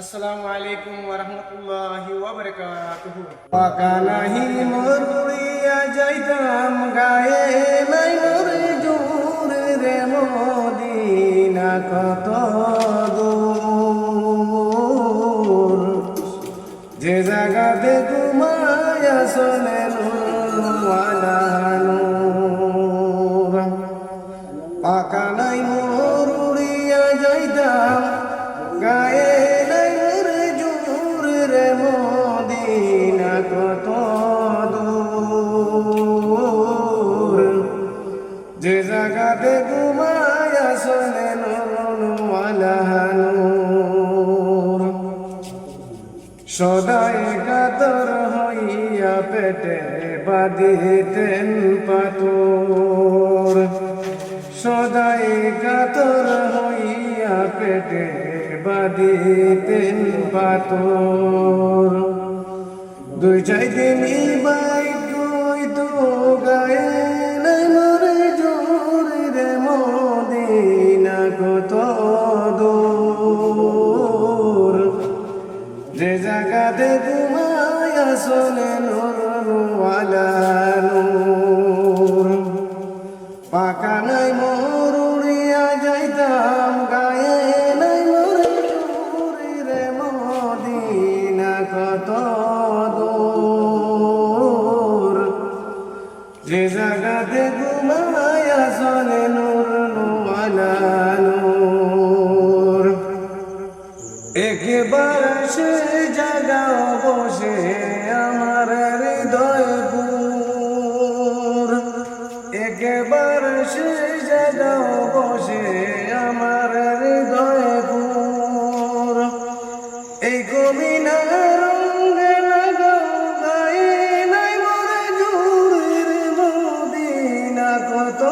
আসসালামু আলাইকুম ওয়া রাহমাতুল্লাহি ওয়া বারাকাতুহু। পাকা নাহি মরুইয়া যাইতাম গায়ে নাই মোরে জোর রে মদিনা কত দূর যে জায়গাতে ঘুমায়া চলে নূরওয়ালা নূর। পাকা নাই মরুইয়া যাইতাম গায়ে নাই মোরে জোর রে মদিনা কত দূর যে জায়গাতে ঘুমায়া চলে নূরওয়ালা নূর। সদাই কাতর হইয়া পেটে বাঁধিতেন পাথর, সদাই কাতর হইয়া পেটে বাঁধিতেন পাথর। দুই চাই দিনই বাইক হইতো গায়ে নাই মোরে জোর রে মদিনা কত দূর যে জায়গাতে ঘুমায়া চলে নূরওয়ালা নূর। পাকা নাই মরুইয়া যাইতাম গায়ে নাই মোরে জোর রে মদিনা কত দূর যে জায়গাতে ঘুমায়া চলে নূরওয়ালা নূর। একবার সে জায়গা বসে আমার হৃদয় পুর, একবার সে জায়গা বসে আমার হৃদয় পুর। এই কমিনা রঙে লাগাও গায়ে নাই মোরে জোর রে মদিনা কত